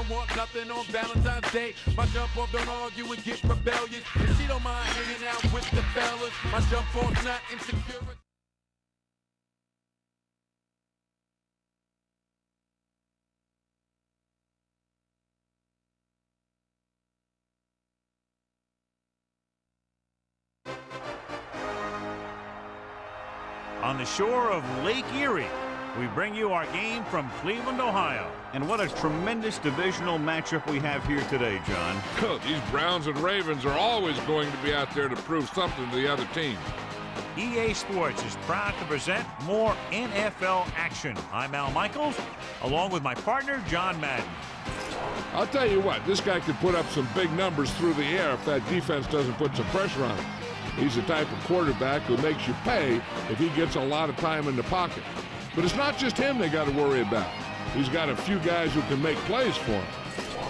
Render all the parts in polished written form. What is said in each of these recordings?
want nothing on Valentine's Day. My jump off don't argue and get rebellious. And she don't mind hanging out with the fellas. My jump off's not insecure. On the shore of Lake Erie, we bring you our game from Cleveland, Ohio. And what a tremendous divisional matchup we have here today, John. These Browns and Ravens are always going to be out there to prove something to the other team. EA Sports is proud to present more NFL action. I'm Al Michaels, along with my partner, John Madden. I'll tell you what, this guy could put up some big numbers through the air if that defense doesn't put some pressure on him. He's the type of quarterback who makes you pay if he gets a lot of time in the pocket. But it's not just him they got to worry about. He's got a few guys who can make plays for him.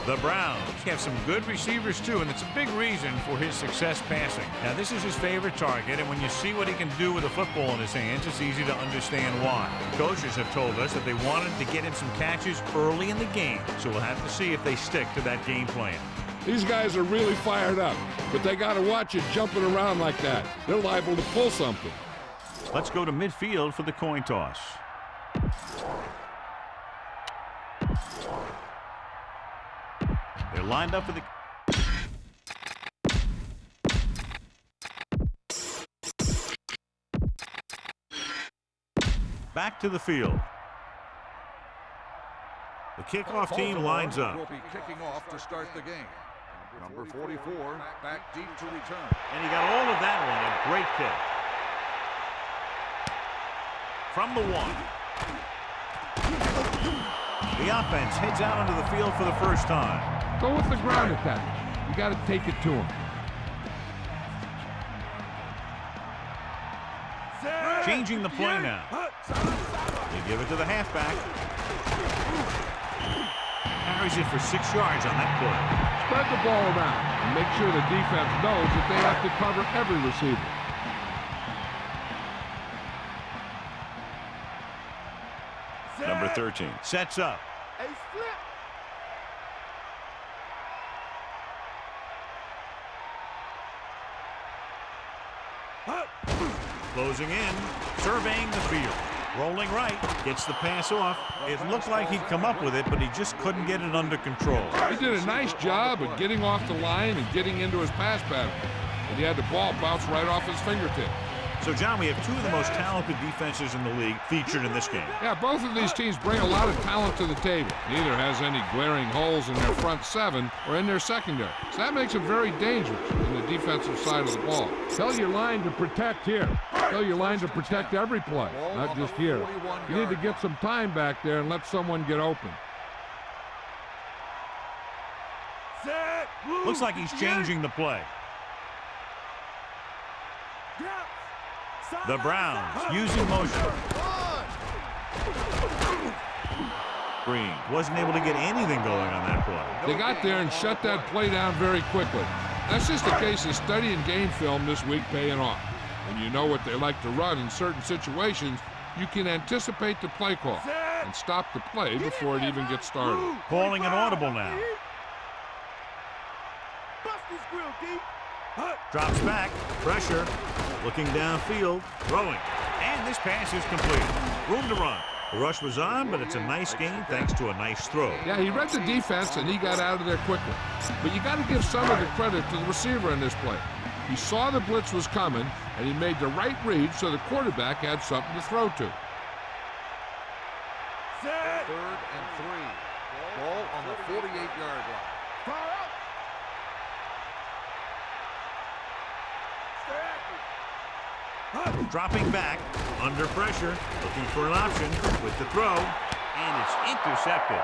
The Browns have some good receivers, too, and it's a big reason for his success passing. Now, this is his favorite target, and when you see what he can do with a football in his hands, it's easy to understand why. Coaches have told us that they wanted to get him some catches early in the game, so we'll have to see if they stick to that game plan. These guys are really fired up, but they got to watch it jumping around like that. They're liable to pull something. Let's go to midfield for the coin toss. They're lined up for the... Back to the field. The kickoff team lines up. Will be kicking off to start the game. Number 44, back deep to return. And he got all of that one. A great kick. From the 1. The offense heads out onto the field for the first time. Go with the ground attack. You got to take it to him. Changing the play now. They give it to the halfback. Carries it for 6 yards on that play. Spread the ball around and make sure the defense knows that they have to cover every receiver. Number 13 sets up. Closing in, surveying the field. Rolling right, gets the pass off. It looked like he'd come up with it, but he just couldn't get it under control. He did a nice job of getting off the line and getting into his pass pattern. And he had the ball bounce right off his fingertip. So, John, we have two of the most talented defenses in the league featured in this game. Yeah, both of these teams bring a lot of talent to the table. Neither has any glaring holes in their front seven or in their secondary. So that makes them very dangerous in the defensive side of the ball. Tell your line to protect here. Tell your line to protect every play, not just here. You need to get some time back there and let someone get open. Looks like he's changing the play. The Browns using motion. Green wasn't able to get anything going on that play. They got there and shut that play down very quickly. That's just a case of studying game film this week paying off. When you know what they like to run in certain situations, you can anticipate the play call and stop the play before it even gets started. Calling an audible now. Drops back, pressure, looking downfield, throwing, and this pass is complete. Room to run. The rush was on, but it's a nice gain thanks to a nice throw. Yeah, he read the defense and he got out of there quickly. But you got to give some of the credit to the receiver in this play. He saw the blitz was coming, and he made the right read so the quarterback had something to throw to. 3rd and 3. Ball on the 48-yard line. Dropping back, under pressure, looking for an option with the throw, and it's intercepted.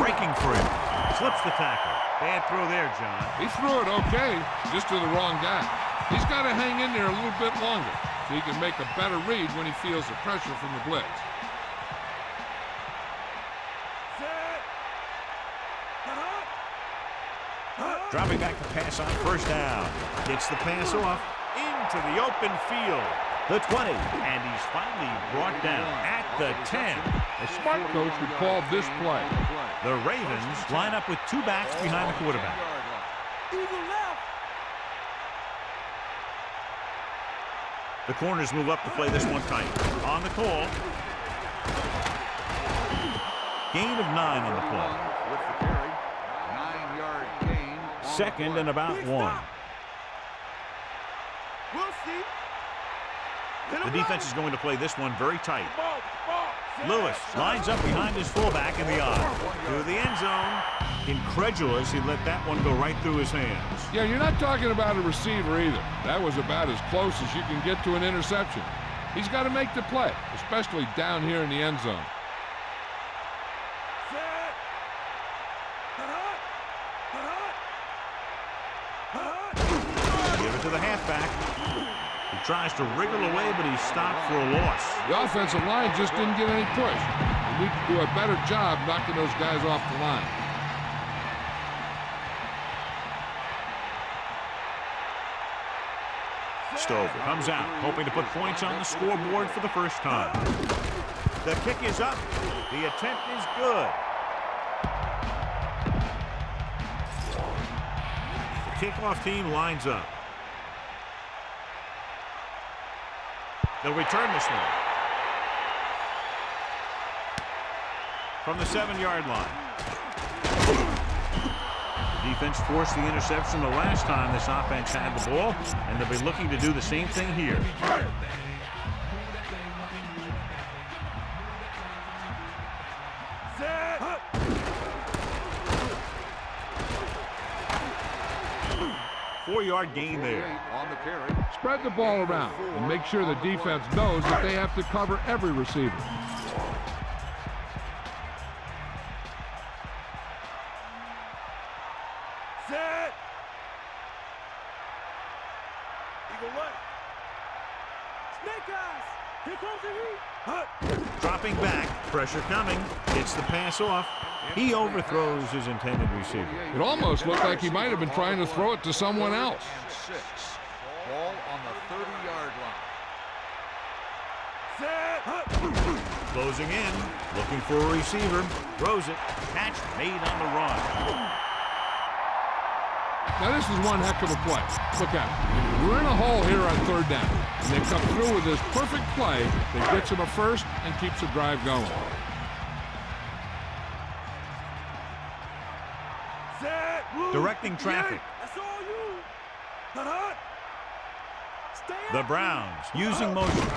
Breaking free, slips the tackle. Bad throw there, John. He threw it okay, just to the wrong guy. He's got to hang in there a little bit longer so he can make a better read when he feels the pressure from the blitz. Dropping back to pass on first down. Gets the pass off into the open field. the 20, and he's finally brought down at the 10. A smart coach would call this play. The Ravens line up with two backs behind the quarterback. The corners move up to play this one tight. On the call. Gain of 9 on the play. With the carry. 9-yard gain. Second and about 1. We'll see. The defense is going to play this one very tight. Lewis lines up behind his fullback in the eye. To the end zone. Incredulous, he let that one go right through his hands. Yeah, you're not talking about a receiver either. That was about as close as you can get to an interception. He's got to make the play, especially down here in the end zone. Give it to the halfback. He tries to wriggle away, but he's stopped for a loss. The offensive line just didn't get any push. They need to do a better job knocking those guys off the line. Stover comes out, hoping to put points on the scoreboard for the first time. The kick is up. The attempt is good. The kickoff team lines up. They'll return this one. From the 7-yard line. The defense forced the interception the last time this offense had the ball, and they'll be looking to do the same thing here. Four-yard gain there. On the carry. Spread the ball around and make sure the defense knows that they have to cover every receiver. Set. Eagle left. Snake eyes. Here comes the heat. Dropping back, pressure coming, gets the pass off. He overthrows his intended receiver. It almost looked like he might have been trying to throw it to someone else. 6. Ball on the 30-yard line. Set. Closing in, looking for a receiver, throws it, catch made on the run. Now this is one heck of a play. Look at it. We're in a hole here on 3rd down. And they come through with this perfect play that gets them a first and keeps the drive going. Set. Directing traffic. That's all you. Stay The Browns using motion.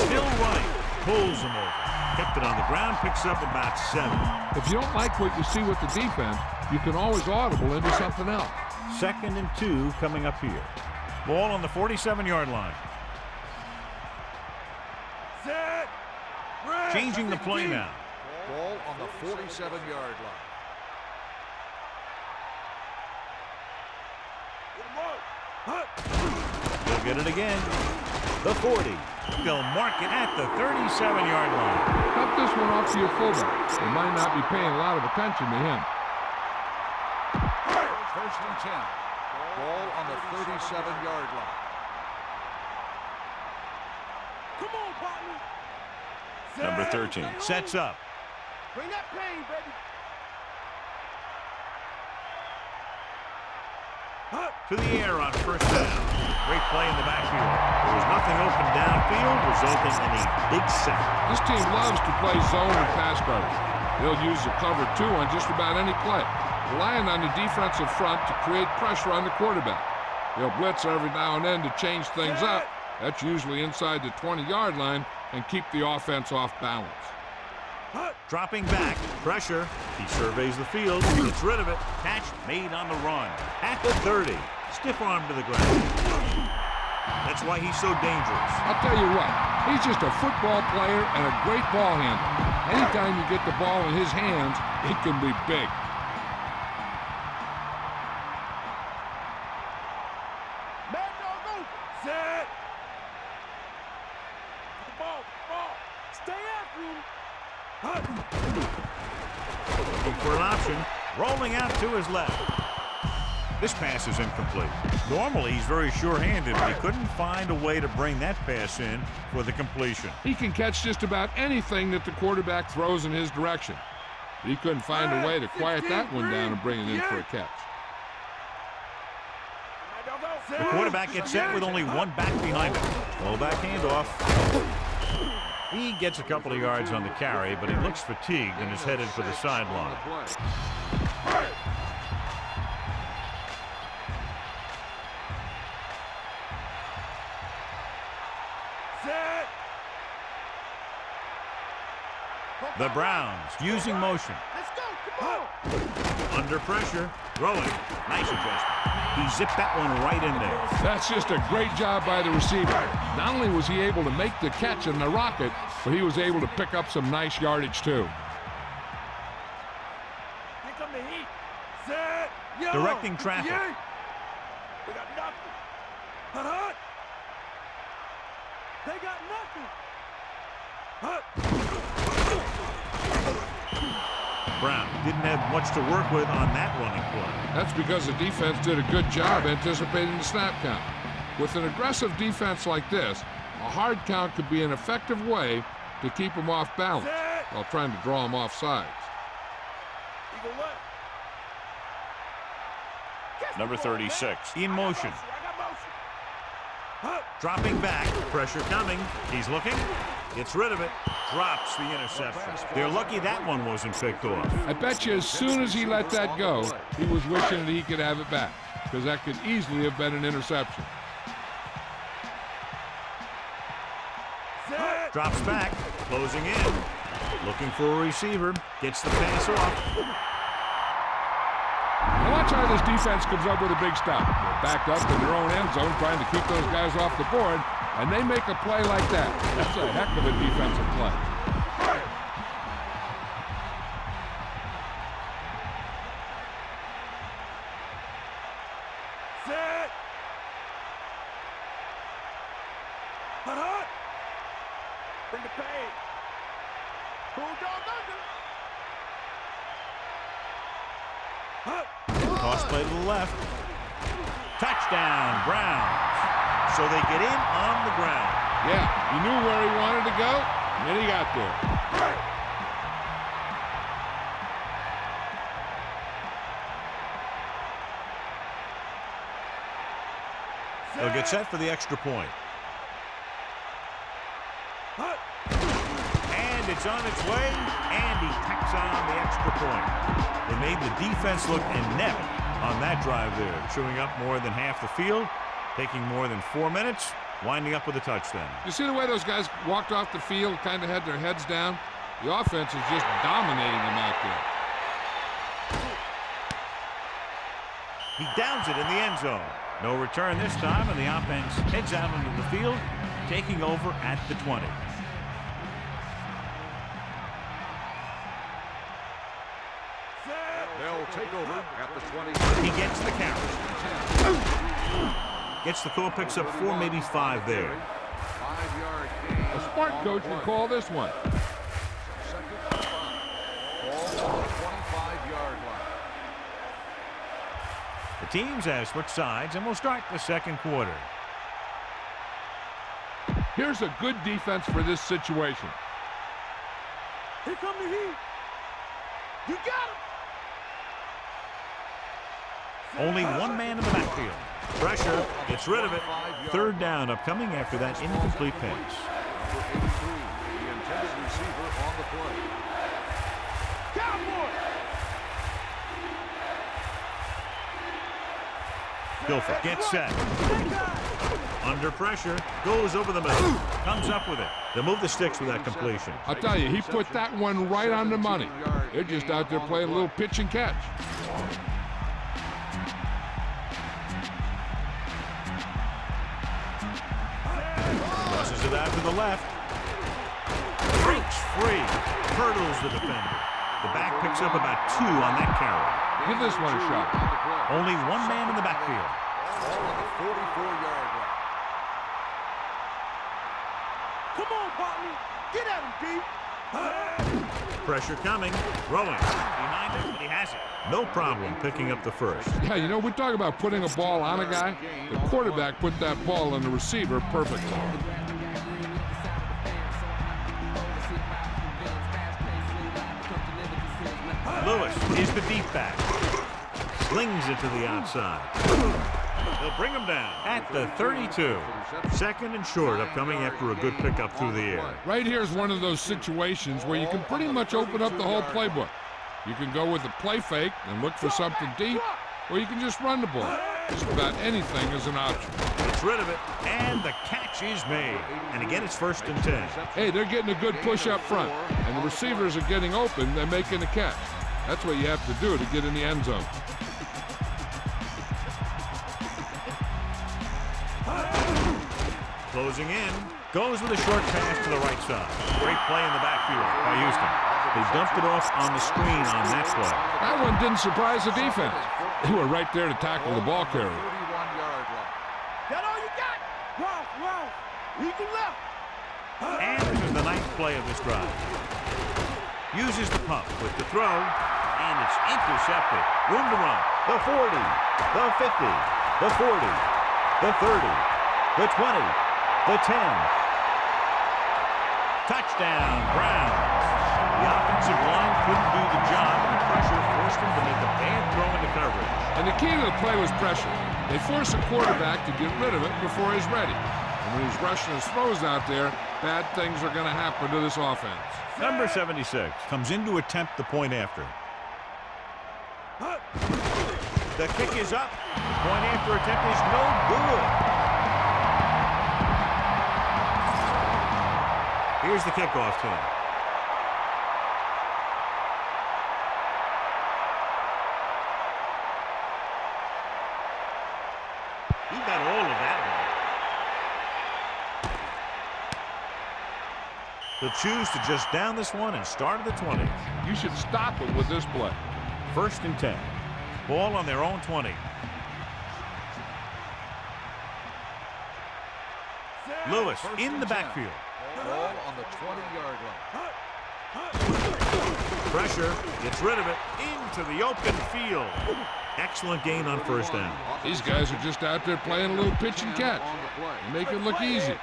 Still running. Pulls him over. Kept it on the ground, picks up about 7. If you don't like what you see with the defense, you can always audible into something else. 2nd and 2 coming up here. Ball on the 47-yard line. Set. Changing the play now. Ball on the 47-yard line. They'll get it again. The 40. They'll mark it at the 37-yard line. Cut this one off to your fullback. You might not be paying a lot of attention to him. 1st and 10. Ball on the 37-yard line. Come on, partner. Number 13 sets up. Bring that pain, baby. To the air on 1st down. Great play in the backfield. There was nothing open downfield, resulting in a big sack. This team loves to play zone and pass coverage. They'll use the cover 2 on just about any play, relying on the defensive front to create pressure on the quarterback. They'll blitz every now and then to change things up. That's usually inside the 20-yard line and keep the offense off balance. Dropping back, pressure. He surveys the field, gets rid of it. Catch made on the run. At the 30. Stiff arm to the ground. That's why he's so dangerous. I'll tell you what, he's just a football player and a great ball handler. Anytime you get the ball in his hands, it can be big. Mad dog open. Set. The ball. Stay after him. Looking for an option. Rolling out to his left. This pass is incomplete. Normally, he's very sure-handed, but he couldn't find a way to bring that pass in for the completion. He can catch just about anything that the quarterback throws in his direction. But he couldn't find a way to quiet that one down and bring it in for a catch. The quarterback gets set with only one back behind him. Slow back handoff. He gets a couple of yards on the carry, but he looks fatigued and is headed for the sideline. The Browns using motion. Let's go, come on. Under pressure, throwing. Nice adjustment. He zipped that one right in there. That's just a great job by the receiver. Not only was he able to make the catch in the rocket, but he was able to pick up some nice yardage too. Here come the heat. Set. Yo. Directing traffic. We got nothing. Hut. They got nothing. Hut. Brown didn't have much to work with on that running play. That's because the defense did a good job anticipating the snap count. With an aggressive defense like this, a hard count could be an effective way to keep them off balance while trying to draw them off sides. Number 36 in motion. Dropping back, pressure coming. He's looking, gets rid of it, drops the interception. They're lucky that one wasn't picked off. I bet you as soon as he let that go, he was wishing that he could have it back, because that could easily have been an interception. Drops back, closing in, looking for a receiver, gets the pass off. Now watch how this defense comes up with a big stop. They're backed up in their own end zone trying to keep those guys off the board, and they make a play like that. That's a heck of a defensive play. Set. Hut. Bring the pain. Bulldog under. Hut. Toss play to the left. Touchdown, Browns. So they get in on the ground. Yeah, he knew where he wanted to go, and then he got there. They'll get set for the extra point. And it's on its way, and he tacks on the extra point. They made the defense look inept on that drive there, chewing up more than half the field, taking more than 4 minutes, winding up with a touchdown. You see the way those guys walked off the field, kind of had their heads down? The offense is just dominating them out there. He downs it in the end zone. No return this time, and the offense heads out into the field, taking over at the 20. They'll take over at the 20. He gets the count. Gets the call, picks up 4, maybe 5 there. 5-yard gain. A smart coach would call this one. Second and 5. Ball on the 25-yard line. The teams have switched sides, and we'll start the second quarter. Here's a good defense for this situation. Here come the heat. You got him. Only one man in the backfield. Pressure, gets rid of it. Third down upcoming after that incomplete pass. Number 83, the intended receiver on the play. Cowboy. Guilford gets set. Under pressure, goes over the middle, comes up with it. They'll move the sticks with that completion. I'll tell you, he put that one right on the money. They're just out there playing a little pitch and catch. Crosses it out to the left. Breaks free. Hurdles the defender. The back picks up about 2 on that carry. Give this one a shot. Only one man in the backfield. Ball on the 44-yard line. Come on, partner. Get at him, B. Pressure coming. Throwing. Behind him, but he has it. No problem picking up the first. Yeah, you know, we talk about putting a ball on a guy. The quarterback put that ball on the receiver perfectly. Lewis is the deep back. Slings it to the outside. They'll bring him down at the 32. Second and short upcoming after a good pickup through the air. Right here is one of those situations where you can pretty much open up the whole playbook. You can go with a play fake and look for something deep, or you can just run the ball. Just about anything is an option. Gets rid of it, and the catch is made. And again, it's 1st and 10. Hey, they're getting a good push up front, and the receivers are getting open. They're making the catch. That's what you have to do to get in the end zone. Closing in, goes with a short pass to the right side. Great play in the backfield by Houston. They dumped it off on the screen on that play. That one didn't surprise the defense. They were right there to tackle the ball carrier. 31-yard line. That all you got? Wrong. Eagle left. And this is the 9th play of this drive. Uses the pump with the throw, and it's intercepted. Room to run. The 40, the 50, the 40, the 30, the 20, the 10. Touchdown, Browns. The offensive line couldn't do the job, and the pressure forced him to make a bad throw into coverage. And the key to the play was pressure. They force a quarterback to get rid of it before he's ready. And when he's rushing his throws out there, bad things are going to happen to this offense. Number 76 comes in to attempt the point after. The kick is up. The point after attempt is no good. Here's the kickoff team. He got all of that one. He'll choose to just down this one and start at the 20. You should stop him with this play. 1st and 10. Ball on their own 20. Lewis in the backfield. Ball on the 20-yard line. Pressure, gets rid of it, into the open field. Excellent gain on 1st down. These guys are just out there playing a little pitch and catch. Make it look easy.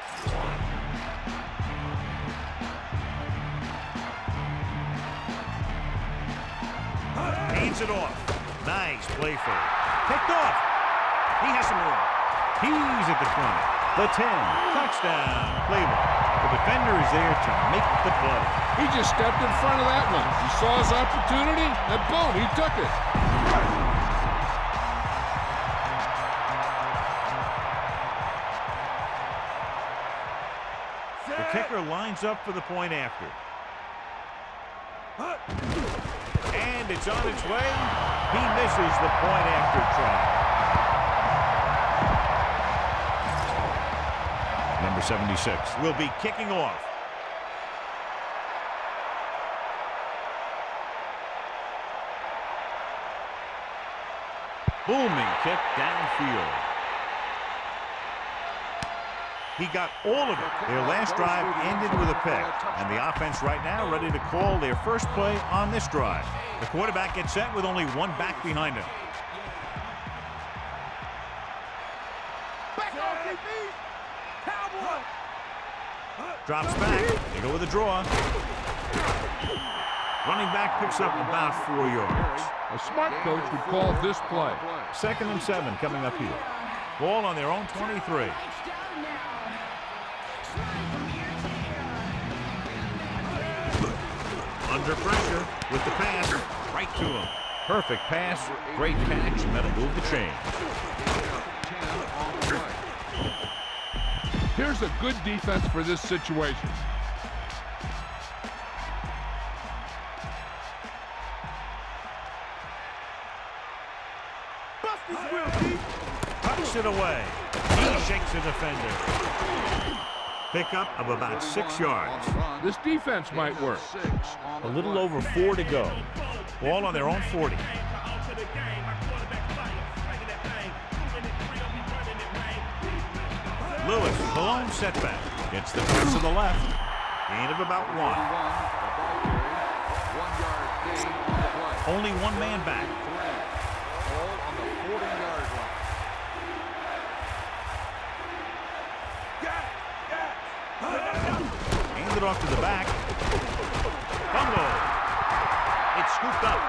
Hands it off. Nice play for it. Picked off. He has some room. He's at the 20. The 10. Touchdown. Play ball. The defender is there to make the play. He just stepped in front of that one. He saw his opportunity, and boom, he took it. The kicker lines up for the point after. And it's on its way. He misses the point after try. Number 76 will be kicking off. Booming kick downfield. He got all of it. Their last drive ended with a pick, and the offense right now ready to call their first play on this drive. The quarterback gets set with only one back behind him. Drops back. They go with a draw. Running back picks up about 4 yards. A smart coach would call this play. 2nd and 7 coming up here. Ball on their own 23. Under pressure with the pass. Right to him. Perfect pass. Great catch, and that'll move the chains. Here's a good defense for this situation. Tucks it away. He shakes the defender. Pickup of about 6 yards. This defense might work. A little over 4 to go. Ball on their own 40. Lewis, the lone setback. Gets the pass to the left. Gain of about 1. Only one man back. Ball on the 40-yard line. Hands it off to the back. Fumble. It's scooped up.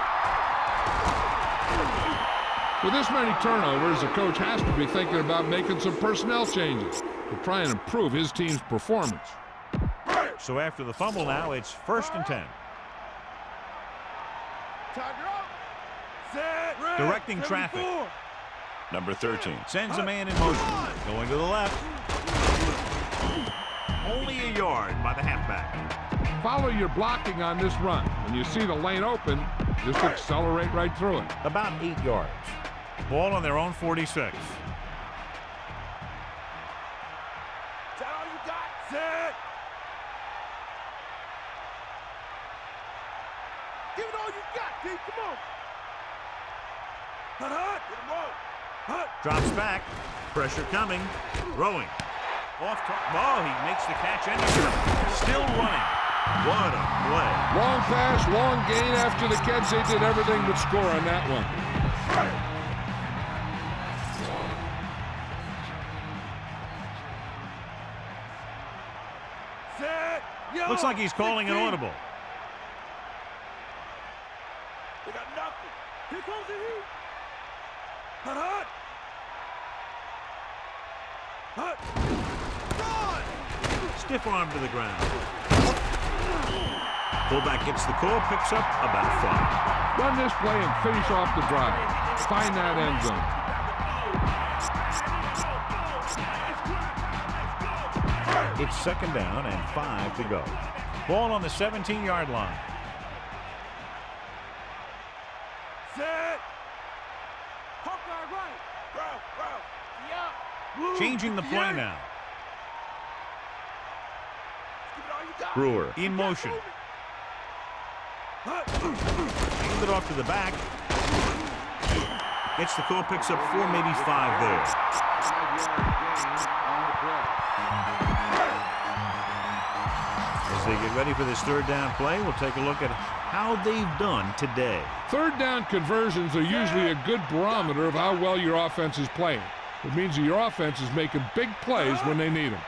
With this many turnovers, the coach has to be thinking about making some personnel changes to try and improve his team's performance. So after the fumble now, it's 1st and 10. Directing traffic. Number 13. Sends a man in motion. Going to the left. Only a yard by the halfback. Follow your blocking on this run. When you see the lane open, just accelerate right through it. About 8 yards. Ball on their own 46. All you got. Set. Give it all you got, D. Come on. Hut. Drops back. Pressure coming. Throwing. Off top. Oh, he makes the catch anyway. Still running. What a play. Long pass, long gain after the catch. They did everything but score on that one. Set. Yo. Looks like he's calling an audible. We got nothing. Here comes the heat. Hut. Run. Stiff arm to the ground. Fullback gets the call, picks up about 5. Run this play and finish off the drive. Find that end zone. It's 2nd down and 5 to go. Ball on the 17-yard line. Set. Hawkeye right. Route. Yeah. Changing the play now. Give it all you got. Brewer in motion. Hand it off to the back. Gets the call, picks up 4, maybe 5 there. 5-yard gain on the play. As they get ready for this 3rd down play, we'll take a look at how they've done today. 3rd down conversions are usually a good barometer of how well your offense is playing. It means that your offense is making big plays when they need them.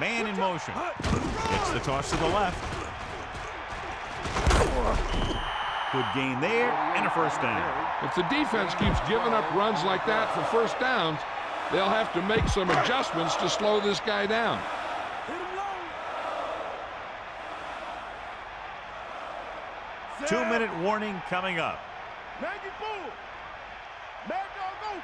Man in motion. Gets the toss to the left. Good gain there and a 1st down. If the defense keeps giving up runs like that for 1st downs, they'll have to make some adjustments to slow this guy down. Hit him low. 2-minute warning coming up. Maggie Bull. Mad Dog over.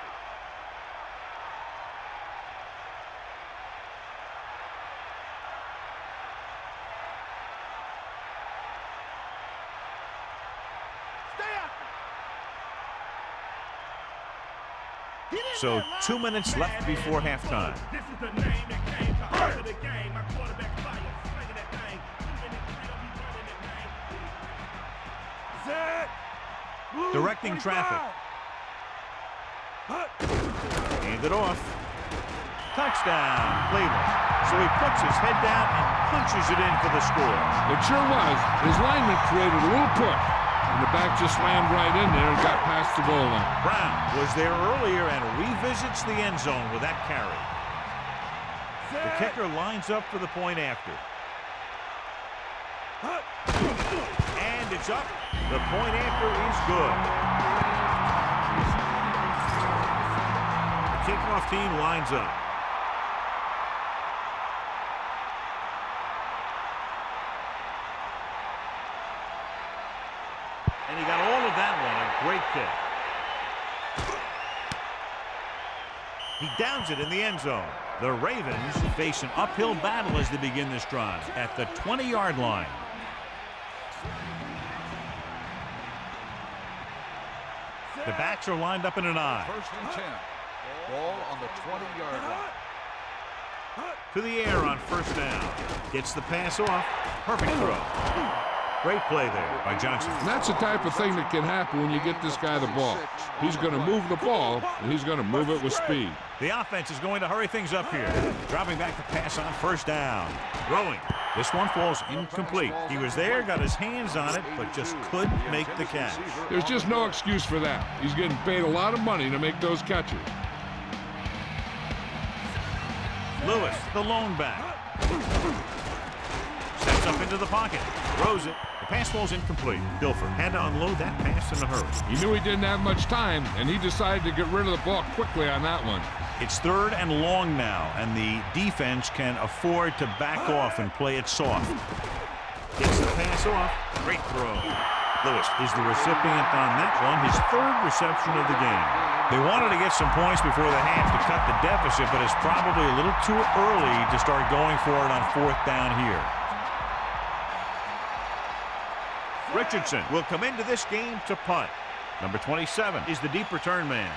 So 2 minutes left before halftime. This is the name that came to the game. My quarterback fire, swinging that thing. Set. Directing traffic. Hand it off. Touchdown, Cleveland. So he puts his head down and punches it in for the score. It sure was. His lineman created a little push, and the back just slammed right in there and got past the goal line. Brown was there earlier and revisits the end zone with that carry. The kicker lines up for the point after. And it's up. The point after is good. The kickoff team lines up. And he got all of that one. A great kick. He downs it in the end zone. The Ravens face an uphill battle as they begin this drive at the 20-yard line. The backs are lined up in an I. 1st and 10. Ball on the 20-yard line. To the air on 1st down. Gets the pass off. Perfect throw. Great play there by Johnson. And that's the type of thing that can happen when you get this guy the ball. He's going to move the ball, and he's going to move it with speed. The offense is going to hurry things up here. Dropping back to pass on 1st down. Throwing. This one falls incomplete. He was there, got his hands on it, but just couldn't make the catch. There's just no excuse for that. He's getting paid a lot of money to make those catches. Lewis, the lone back. Steps up into the pocket. Throws it. The pass falls incomplete. Dilfer had to unload that pass in a hurry. He knew he didn't have much time, and he decided to get rid of the ball quickly on that one. It's 3rd and long now, and the defense can afford to back off and play it soft. Gets the pass off. Great throw. Lewis is the recipient on that one, his 3rd reception of the game. They wanted to get some points before the half to cut the deficit, but it's probably a little too early to start going for it on 4th down here. Richardson will come into this game to punt. Number 27 is the deep return man.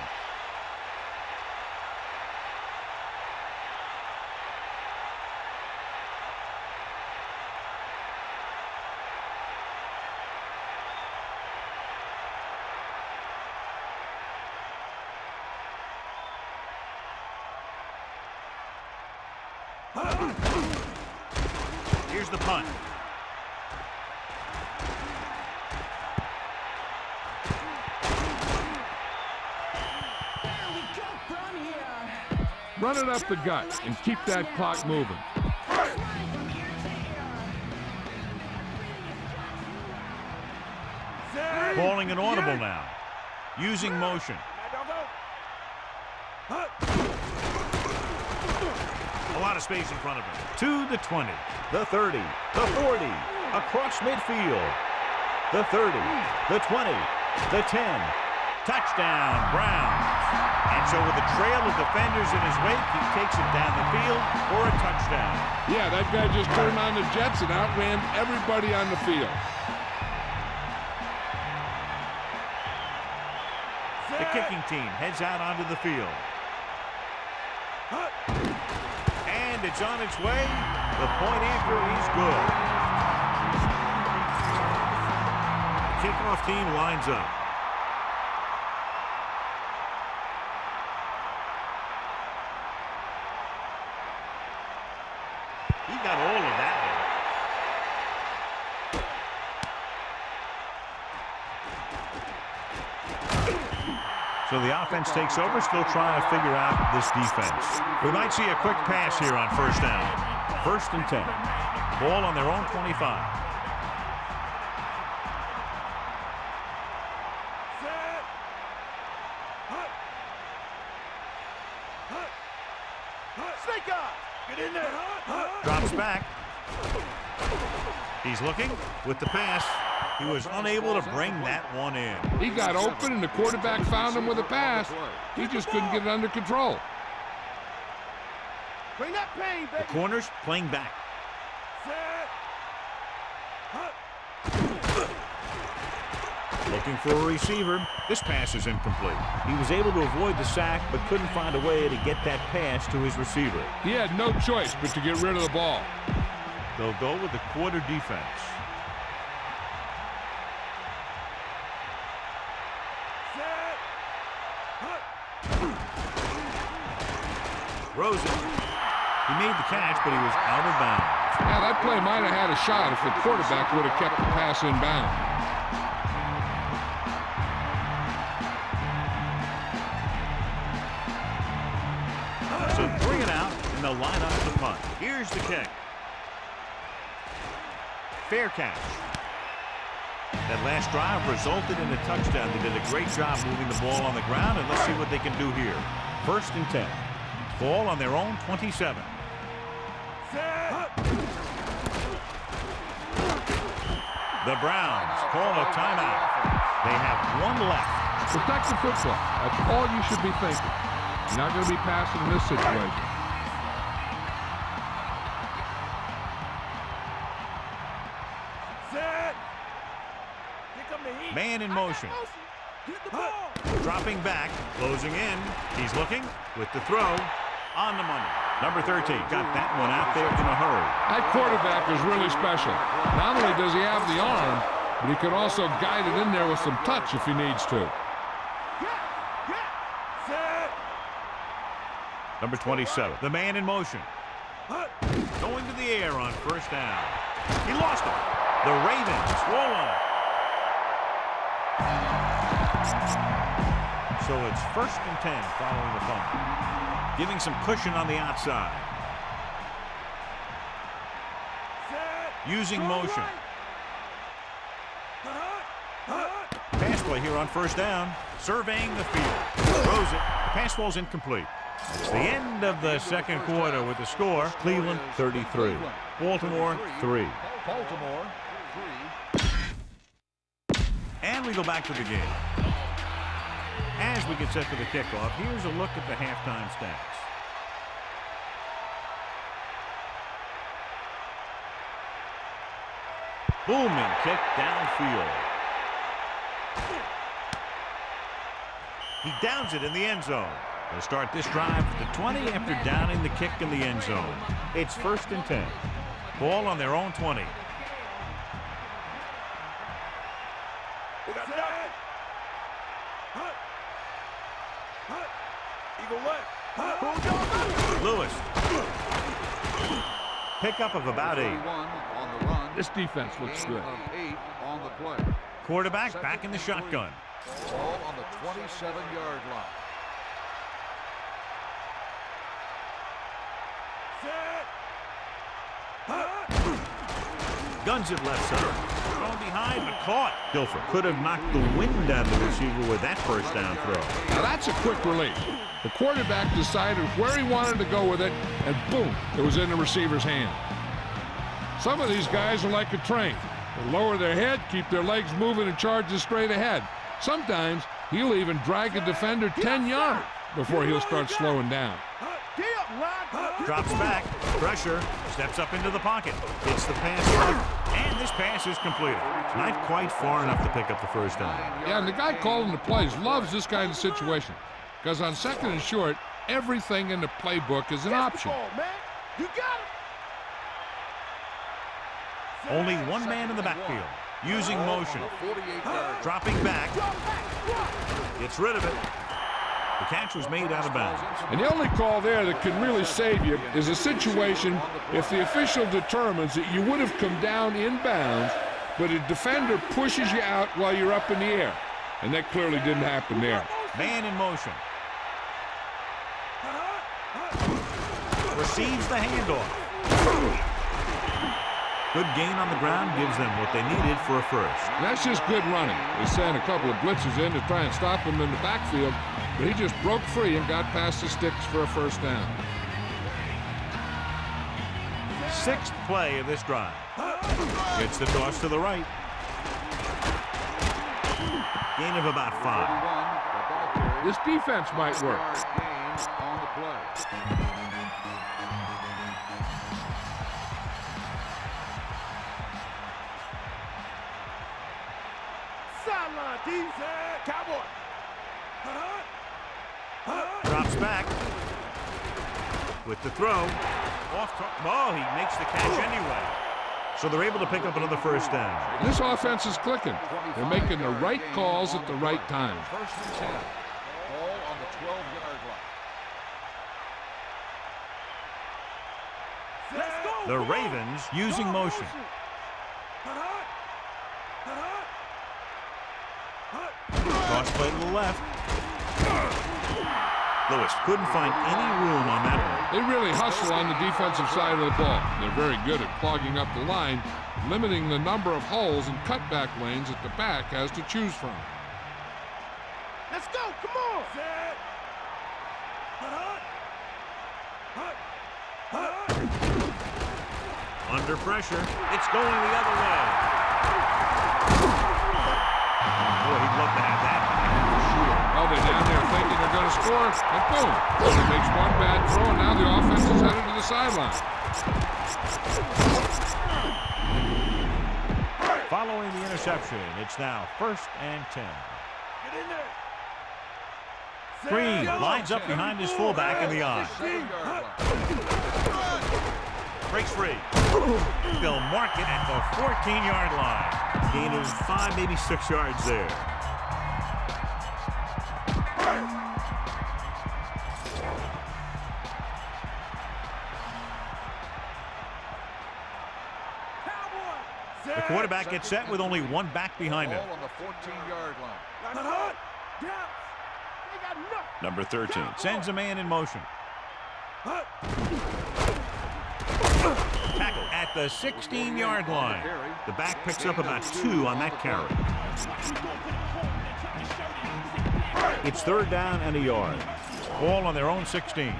Here's the punt. Run it up the gut and keep that clock moving. Calling an audible now. Using motion. A lot of space in front of him. To the 20, the 30, the 40, across midfield. The 30, the 20, the 10. Touchdown, Browns. And so with a trail of defenders in his wake, he takes it down the field for a touchdown. Yeah, that guy just turned on the jets and outran everybody on the field. The kicking team heads out onto the field. And it's on its way. The point after is good. The kickoff team lines up. He got all of that one. So the offense takes over, still trying to figure out this defense. We might see a quick pass here on 1st down. 1st and 10. Ball on their own 25. Drops back. He's looking with the pass. He was unable to bring that one in. He got open, and the quarterback found him with a pass. He just couldn't get it under control. Bring that pain, baby. The corners playing back. Looking for a receiver. This pass is incomplete. He was able to avoid the sack, but couldn't find a way to get that pass to his receiver. He had no choice but to get rid of the ball. They'll go with the quarter defense. Throws it. He made the catch, but he was out of bounds. Yeah, that play might have had a shot if the quarterback would have kept the pass in bounds. So 3 and out, and they'll line up the punt. Here's the kick. Fair catch. That last drive resulted in a touchdown. They did a great job moving the ball on the ground, and let's see what they can do here. 1st and 10. Ball on their own 27. The Browns call a timeout. They have 1 left. Protect the football. That's all you should be thinking. You're not going to be passing in this situation. Man in motion. Dropping back, closing in. He's looking with the throw on the money. Number 13 got that one out there in a hurry. That quarterback is really special. Not only does he have the arm, but he can also guide it in there with some touch if he needs to. Number 27, the man in motion. Going to the air on first down. He lost it. The Ravens roll on it. So it's 1st and 10 following the fumble. Giving some cushion on the outside. Using motion. Pass play here on first down. Surveying the field. Throws it. Pass ball's incomplete. It's the end of the second quarter with the score. Cleveland 33. Baltimore 3. Baltimore 3. And we go back to the game. As we get set for the kickoff, here's a look at the halftime stats. Booming kick downfield. He downs it in the end zone. They'll start this drive at the 20 after downing the kick in the end zone. It's 1st and 10. Ball on their own 20. Lewis. Pickup of about 8. On the run. This defense looks good. 8 on the play. Quarterback back in the shotgun. Ball on the 27-yard line. Guns it left side. Thrown behind, but caught. Dilfer could have knocked the wind out of the receiver with that first down throw. Now that's a quick release. The quarterback decided where he wanted to go with it, and boom, it was in the receiver's hand. Some of these guys are like a train. They lower their head, keep their legs moving, and charge straight ahead. Sometimes he'll even drag a defender 10 yards before he'll start slowing down. Drops back, pressure, steps up into the pocket. Hits the pass left, and this pass is completed. Not quite far enough to pick up the first down. Yeah, and the guy calling the plays loves this kind of situation, because on 2nd and short, everything in the playbook is an option. Only one man in the backfield. Using motion. Dropping back. Gets rid of it. The catch was made out of bounds. And the only call there that can really save you is a situation if the official determines that you would have come down in bounds, but a defender pushes you out while you're up in the air. And that clearly didn't happen there. Man in motion. Receives the handoff. Good gain on the ground gives them what they needed for a first. And that's just good running. They sent a couple of blitzes in to try and stop him in the backfield, but he just broke free and got past the sticks for a first down. 6th play of this drive. Gets the toss to the right. Gain of about 5. This defense might work. On the play. Drops back with the throw. Oh, he makes the catch anyway. So they're able to pick up another first down. This offense is clicking. They're making the right calls at the right time. 1st and 10. Ball on the 12-yard line. The Ravens using motion. Cross play to the left. Lewis couldn't find any room on that one. They really hustle on the defensive side of the ball. They're very good at clogging up the line, limiting the number of holes and cutback lanes that the back has to choose from. Let's go, come on! Under pressure, it's going the other way. Boy, he'd love to have that. Well, they're down there thinking they're going to score, and boom. He makes one bad throw, and now the offense is headed to the sideline. Following the interception, it's now 1st and 10. Get in there! Green lines up behind his fullback in the eye. Breaks free. They'll mark it at the 14-yard line. Gain of 5, maybe 6 yards there. The quarterback gets set with only one back behind him. Ball on the 14-yard line. Number 13. Sends a man in motion. Tackle at the 16-yard line. The back picks up about 2 on that carry. It's 3rd down and a yard. Ball on their own 16.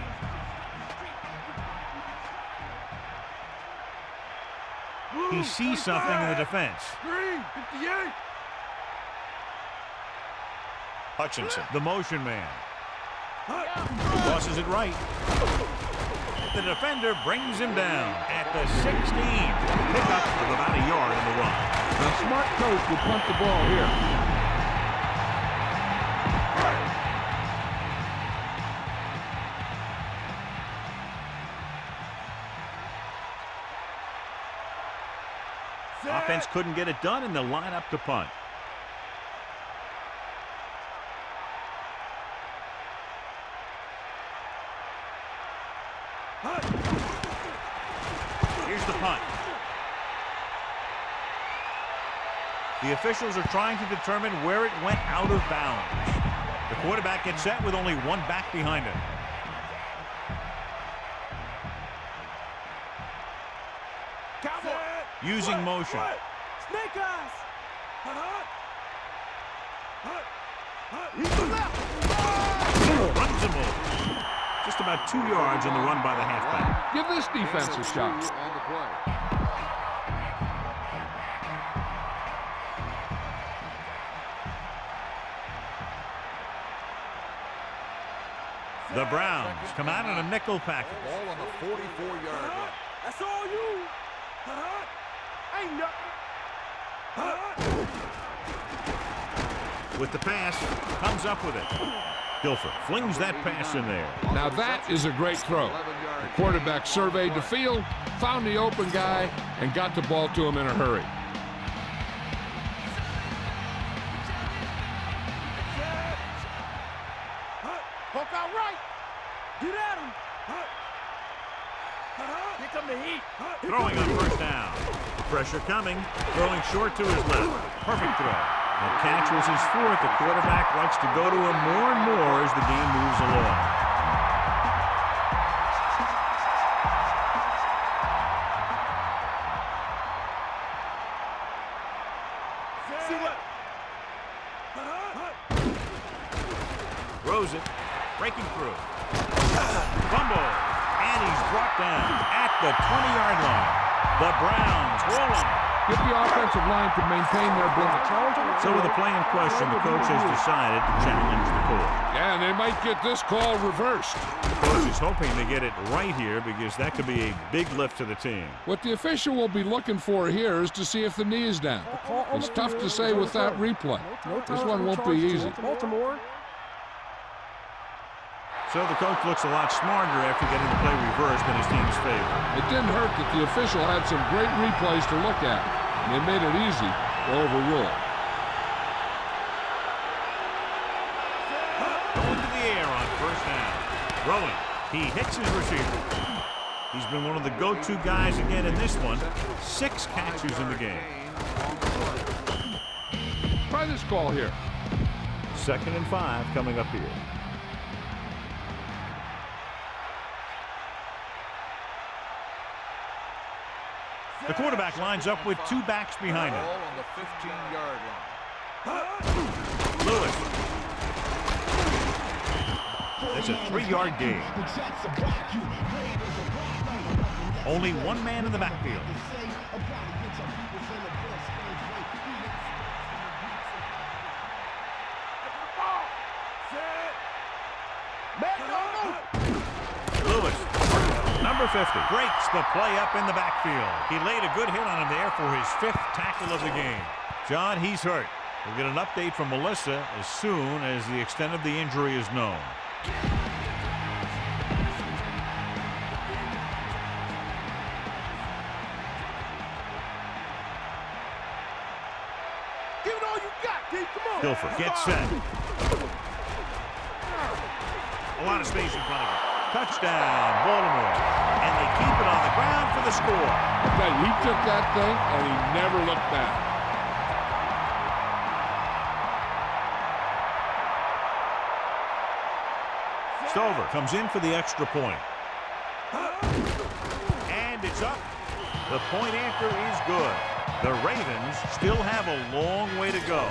He sees something in the defense. 58. Hutchinson. The motion man. Tosses it right. The defender brings him down at the 16. Pickup of about a yard in the run. A smart coach would punt the ball here. Offense couldn't get it done, and they'll line up to punt. Here's the punt. The officials are trying to determine where it went out of bounds. The quarterback gets set with only one back behind him. Using motion. Snake eyes. Runs him over. Just about 2 yards on the run by the halfback. Give this defense a shot. On the play. The Browns come out in a nickel package. Ball on the 44-yard line. That's all you. Ain't nothing. With the pass, comes up with it. Guilford flings that pass in there. Now that is a great throw. The quarterback surveyed the field, found the open guy, and got the ball to him in a hurry. Poke out right. Get at him. Here come the heat. Throwing on 1st down. Pressure coming. Throwing short to his left. Perfect throw. The catch was his 4th. The quarterback likes to go to him more and more as the game moves along. See what? Throws it. Breaking through. Fumble. And he's brought down at the 20-yard line. The Browns rolling. Get the offensive line to maintain their block. So with the play in question, the coach has decided to challenge the call. Yeah, and they might get this call reversed. The coach is hoping to get it right here because that could be a big lift to the team. What the official will be looking for here is to see if the knee is down. It's tough to say with that replay. This one won't be easy. Baltimore. So the coach looks a lot smarter after getting the play reversed in his team's favor. It didn't hurt that the official had some great replays to look at, and they made it easy to overrule. Going to the air on 1st down. Throwing. He hits his receiver. He's been one of the go-to guys again in this one. 6 catches in the game. Try this call here. 2nd and 5 coming up here. The quarterback lines up with 2 backs behind him. Ball on the 15-yard line. Lewis. It's a 3-yard gain. Only one man in the backfield. Lewis, number 50, breaks the play up in the backfield. He laid a good hit on him there for his 5th tackle of the game. John, he's hurt. We'll get an update from Melissa as soon as the extent of the injury is known. Give it all you got, kid. Come on. Guilford gets set. A lot of space in front of him. Touchdown, Baltimore. And they keep it on the ground for the score. Okay, he took that thing, and he never looked back. Stover comes in for the extra point. And it's up. The point anchor is good. The Ravens still have a long way to go.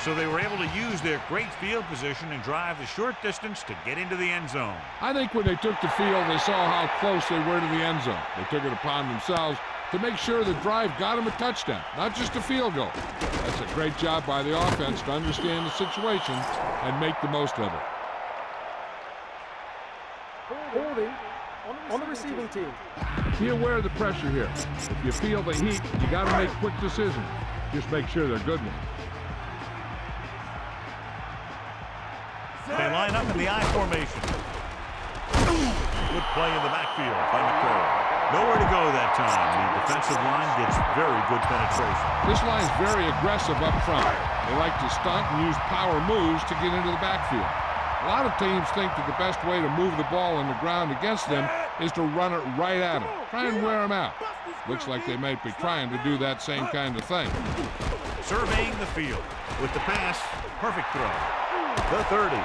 So they were able to use their great field position and drive the short distance to get into the end zone. I think when they took the field, they saw how close they were to the end zone. They took it upon themselves to make sure the drive got them a touchdown, not just a field goal. That's a great job by the offense to understand the situation and make the most of it. Holding on the receiving team. Be aware of the pressure here. If you feel the heat, you got to make quick decisions. Just make sure they're good ones. They line up in the I formation. Good play in the backfield by McCurry. Nowhere to go that time. The defensive line gets very good penetration. This line's very aggressive up front. They like to stunt and use power moves to get into the backfield. A lot of teams think that the best way to move the ball on the ground against them is to run it right at them. Try and wear them out. Looks like they might be trying to do that same kind of thing. Surveying the field with the pass. Perfect throw. The 30,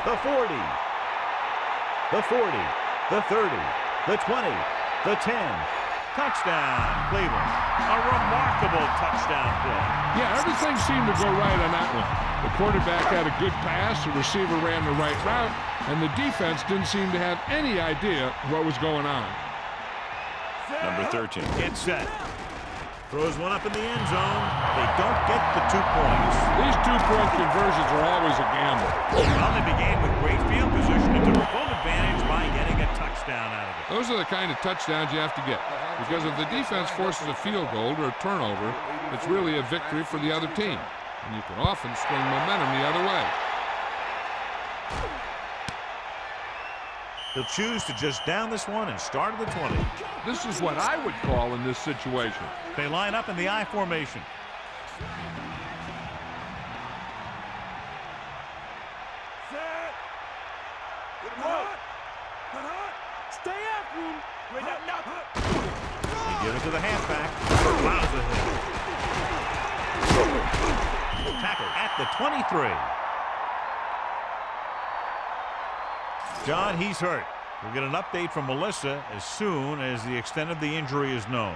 the 40, the 40, the 30, the 20, the 10. Touchdown, Cleveland. A remarkable touchdown play. Yeah, everything seemed to go right on that one. The quarterback had a good pass, the receiver ran the right route, and the defense didn't seem to have any idea what was going on. Number 13. Get set. Throws one up in the end zone. They don't get the 2 points. These 2-point conversions are always a gamble. Well, they began with great field position and took full advantage by getting a touchdown out of it. Those are the kind of touchdowns you have to get. Because if the defense forces a field goal or a turnover, it's really a victory for the other team. And you can often swing momentum the other way. He'll choose to just down this one and start at the 20. This is what I would call in this situation. They line up in the I formation. Set. Stay after him. They give it to the halfback. Allows the hit. Tackle at the 23. John, he's hurt. We'll get an update from Melissa as soon as the extent of the injury is known.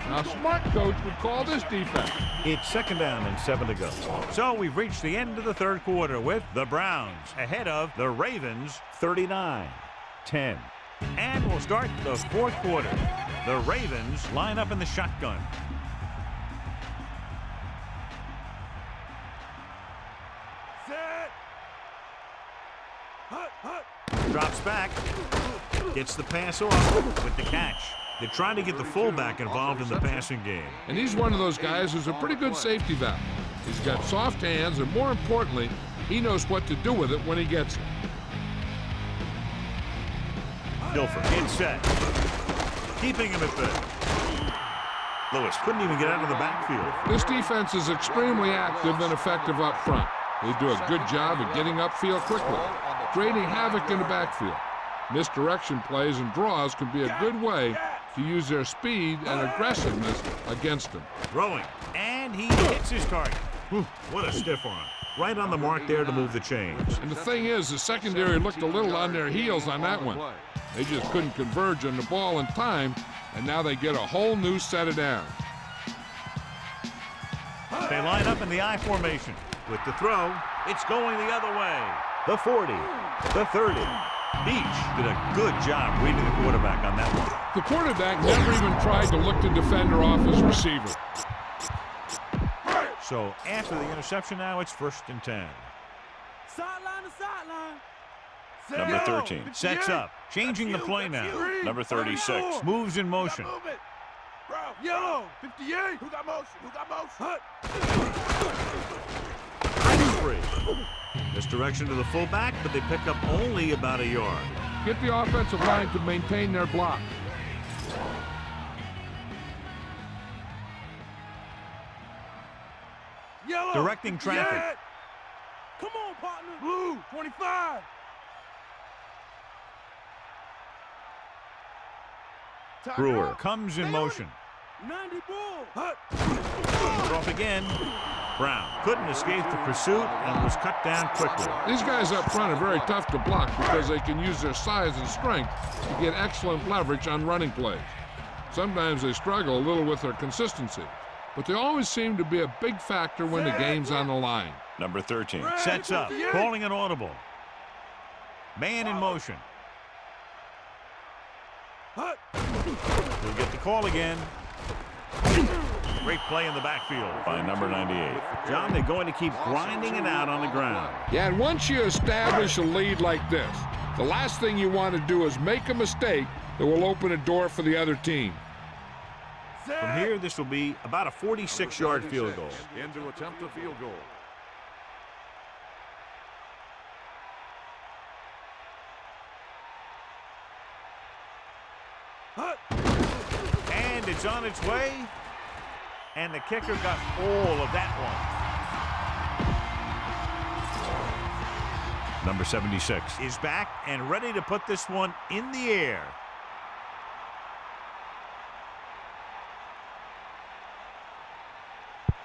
Now, a smart coach would call this defense. It's 2nd down and 7 to go. So we've reached the end of the third quarter with the Browns ahead of the Ravens 39-10. And we'll start the fourth quarter. The Ravens line up in the shotgun. Set. Drops back. Gets the pass off with the catch. They're trying to get the fullback involved in the passing game. And he's one of those guys who's a pretty good safety valve. He's got soft hands, and more importantly, he knows what to do with it when he gets it. Dilfer in set. Keeping him at the... Lewis couldn't even get out of the backfield. This defense is extremely active and effective up front. They do a good job of getting upfield quickly, creating havoc in the backfield. Misdirection plays and draws can be a good way to use their speed and aggressiveness against them. Throwing, and he hits his target. What a stiff arm. Right on the mark there to move the chains. And the thing is, the secondary looked a little on their heels on that one. They just couldn't converge on the ball in time, and now they get a whole new set of downs. They line up in the I formation. With the throw, it's going the other way. The 40, the 30. Beach did a good job reading the quarterback on that one. The quarterback never even tried to look the defender off his receiver. So after the interception now, it's 1st and 10. Sideline to sideline. Number 13. Sets up, changing the play now. Number 36. Moves in motion. Yellow, 58. Who got motion? Who got motion? Free. Misdirection to the fullback, but they pick up only about a yard. Get the offensive line to maintain their block. Yellow. Directing traffic. Yeah. Come on, partner. Blue, 25. Brewer comes in motion. 90 bull. Hut. He's off again. Brown couldn't escape the pursuit and was cut down quickly. These guys up front are very tough to block because they can use their size and strength to get excellent leverage on running plays. Sometimes they struggle a little with their consistency, but they always seem to be a big factor when the game's on the line. Number 13. Sets up, calling an audible. Man in motion. Hut. He'll get the call again. Great play in the backfield. By number 98. John, they're going to keep grinding it out on the ground. Yeah, and once you establish a lead like this, the last thing you want to do is make a mistake that will open a door for the other team. From here, this will be about a 46-yard field goal. In to attempt a field goal. And it's on its way. And the kicker got all of that one. Number 76. Is back and ready to put this one in the air.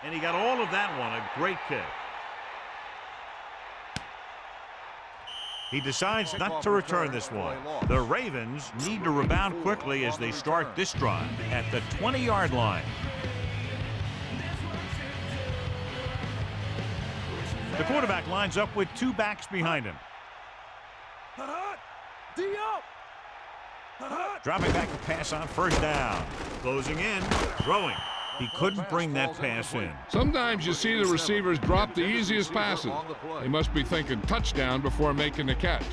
And he got all of that one. A great kick. He decides not to return this one. The Ravens need to rebound quickly as they start this drive at the 20-yard line. The quarterback lines up with two backs behind him. Dropping back to pass on first down. Closing in, throwing. He couldn't bring that pass in. Sometimes you see the receivers drop the easiest passes. They must be thinking touchdown before making the catch.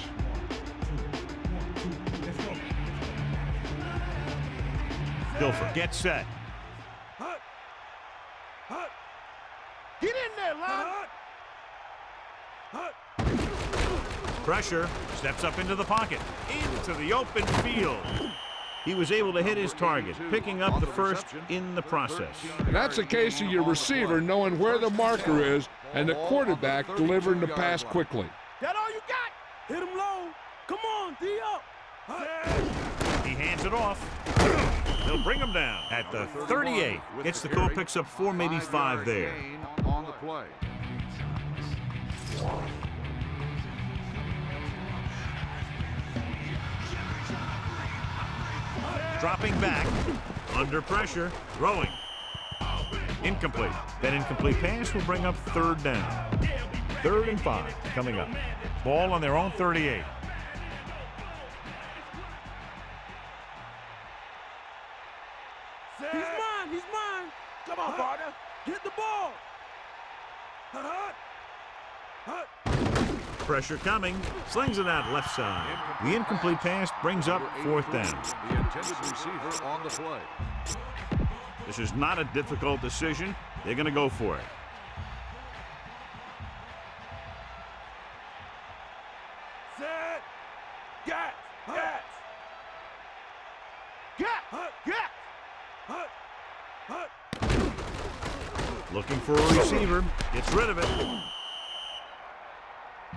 Guilford gets set. Get in there, lad. Pressure, steps up into the pocket, into the open field. He was able to hit his target, picking up the first in the process. And that's a case of your receiver knowing where the marker is and the quarterback delivering the pass quickly. That all you got? Hit him low. Come on, D up. He hands it off. They'll bring him down at the 38. Gets the call, picks up 4, maybe 5 there. On the play. Dropping back, under pressure, throwing. Incomplete. That incomplete pass will bring up third down. 3rd and 5 coming up. Ball on their own 38. He's mine. He's mine. Come on, partner. Get the ball. Pressure coming. Slings it out left side. The incomplete pass brings up 4th down. The intended receiver on the play. This is not a difficult decision. They're going to go for it. Set. Get. Looking for a receiver. Gets rid of it.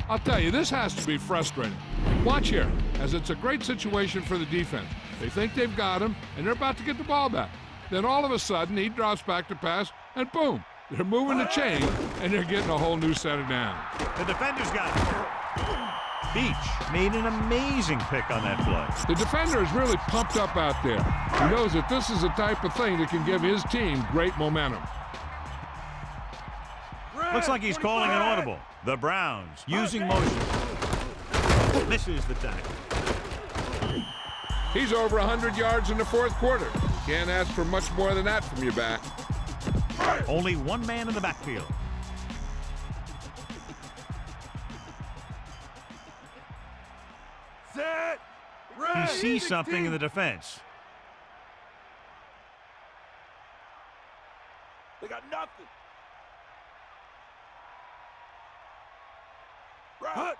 I'll tell you, this has to be frustrating. Watch here, as it's a great situation for the defense. They think they've got him, and they're about to get the ball back. Then all of a sudden, he drops back to pass, and boom, they're moving the chain, and they're getting a whole new set of downs. The defender's got it. Beach made an amazing pick on that play. The defender is really pumped up out there. He knows that this is the type of thing that can give his team great momentum. Looks like he's calling an audible. The Browns using motion. Misses the tackle. He's over 100 yards in the 4th quarter. Can't ask for much more than that from your back. Only one man in the backfield. Set. He sees something in the defense. They got nothing. Run!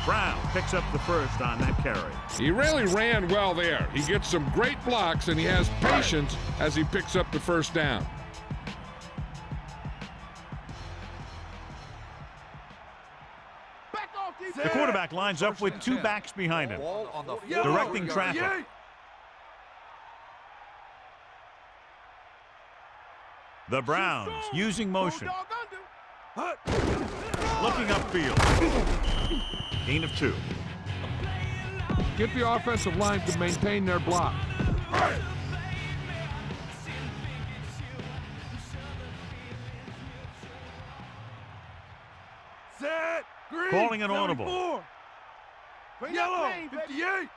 Brown picks up the first on that carry. He really ran well there. He gets some great blocks, and he has patience as he picks up the first down. Back off, The quarterback quarterback lines up with two backs behind him. Ball on the Directing traffic. The Browns using motion. Looking upfield. Gain of 2. Get the offensive line to maintain their block. Set. Green. Calling an audible. 74. Yellow. 58.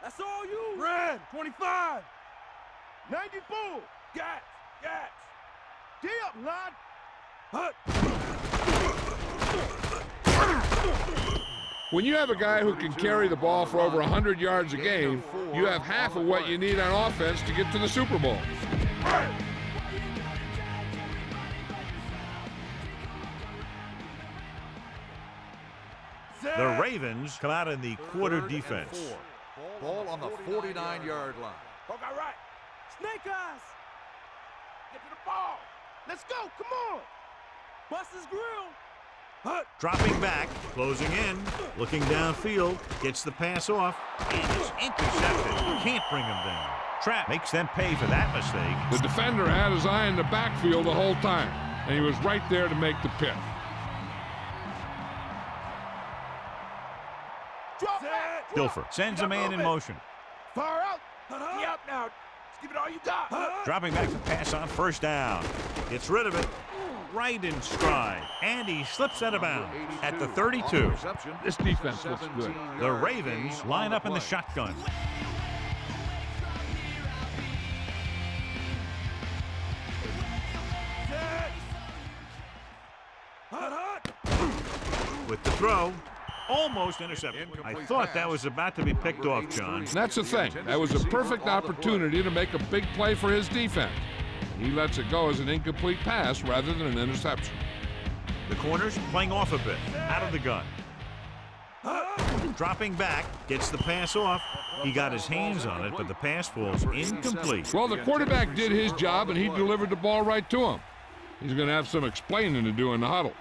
That's all you. Red. 25. 94. Gats. D up, lad. Hut. When you have a guy who can carry the ball for over 100 yards a game, you have half of what you need on offense to get to the Super Bowl. The Ravens come out in the quarter defense. Ball on the 49-yard line. All right. Snake eyes. Get to the ball. Let's go. Come on. Bust his grill. Hut. Dropping back, closing in, looking downfield, gets the pass off, and is intercepted. Can't bring him down. Trap makes them pay for that mistake. The defender had his eye in the backfield the whole time, and he was right there to make the pick. Dilfer sends a man in motion. Far out. Get up now. Just give it all you got. Dropping back to pass on first down. Gets rid of it. Right in stride. And he slips out of bounds at the 32. This defense looks good. The Ravens line up in the shotgun. With the throw. Almost intercepted. I thought that was about to be picked off, John. That's the thing. That was a perfect opportunity to make a big play for his defense. He lets it go as an incomplete pass rather than an interception. The corners playing off a bit. Out of the gun. Dropping back. Gets the pass off. He got his hands on it, but the pass falls incomplete. Well, the quarterback did his job, and he delivered the ball right to him. He's going to have some explaining to do in the huddle.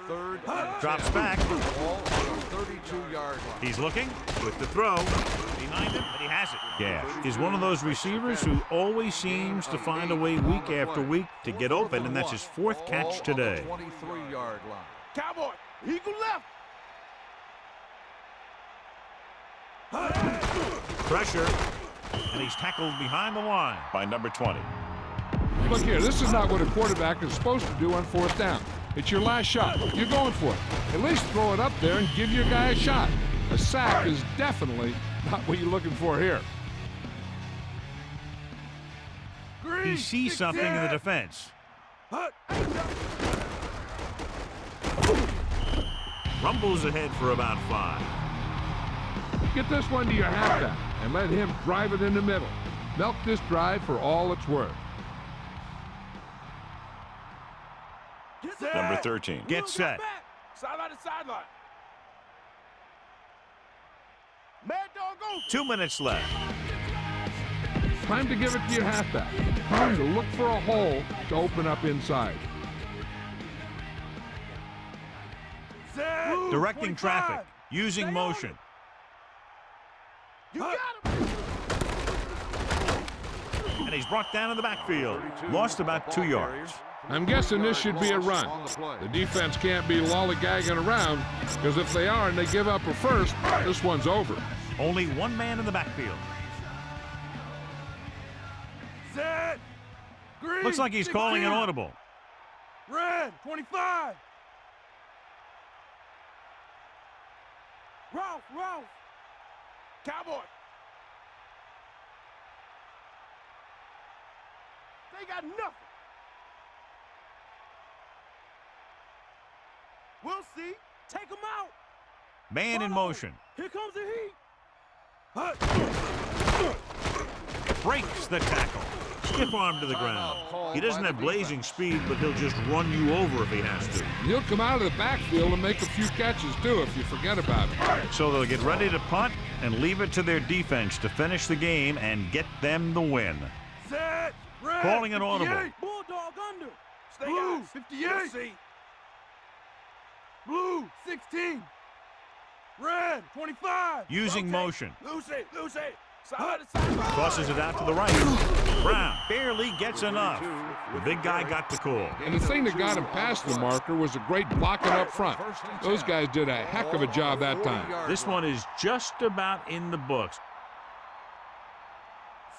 Third. Drops back. Ball on the 32-yard line. He's looking with the throw. Behind him, and he has it. Gash is one of those receivers who always seems to find a way week after week to get open, and that's his 4th catch today. 23-yard line. Cowboy. Eagle left. Pressure, and he's tackled behind the line. By number 20. Look here, this is not what a quarterback is supposed to do on 4th down. It's your last shot. You're going for it. At least throw it up there and give your guy a shot. A sack is definitely not what you're looking for here. He sees something in the defense. Rumbles ahead for about 5. Get this one to your halfback and let him drive it in the middle. Milk this drive for all it's worth. Number 13. Get set. Sideline to sideline. Mad dog go. 2 minutes left. Time to give it to your halfback. Time to look for a hole to open up inside. Directing traffic. Using motion. You got him. And he's brought down in the backfield. Lost about 2 yards. I'm guessing this should be a run. The defense can't be lollygagging around, because if they are and they give up a first, this one's over. Only one man in the backfield. Set. Green. Looks like he's calling an audible. Red. 25. Ralph. Cowboy. They got nothing. We'll see. Take him out. Man in motion. Here comes the heat. Breaks the tackle. Stiff arm to the ground. He doesn't have blazing speed, but he'll just run you over if he has to. He'll come out of the backfield and make a few catches, too, if you forget about it. So they'll get ready to punt and leave it to their defense to finish the game and get them the win. Set. Red. Calling an audible. 58. Bulldog under. Stay out. 58. Blue, 16. Red, 25. Using Rotate. motion. Loose it, loose it. Side to side. Tosses it out to the right. Brown barely gets enough. The big guy got the call. And the thing that got him past the marker was a great blocking up front. Those guys did a heck of a job that time. This one is just about in the books.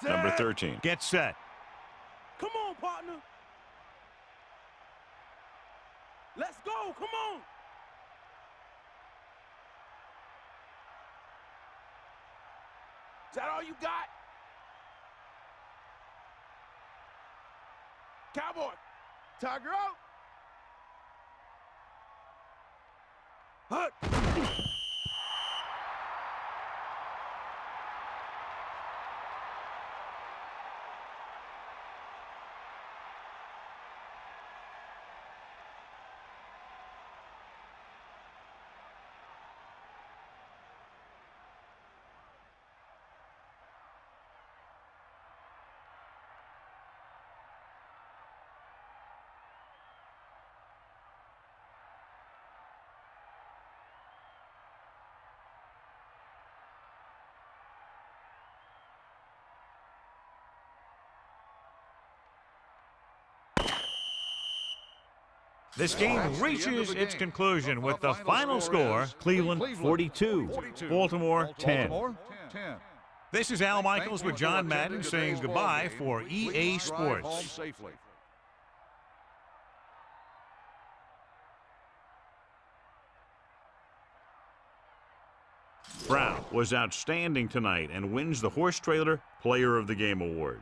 Number 13. Get set. Come on, partner. Let's go. Come on. Is that all you got? Cowboy. Tiger out. Hut. This game reaches its conclusion with the final score, Cleveland 42, Baltimore 10. This is Al Michaels with John Madden saying goodbye for EA Sports. Brown was outstanding tonight and wins the Horse Trailer Player of the Game award.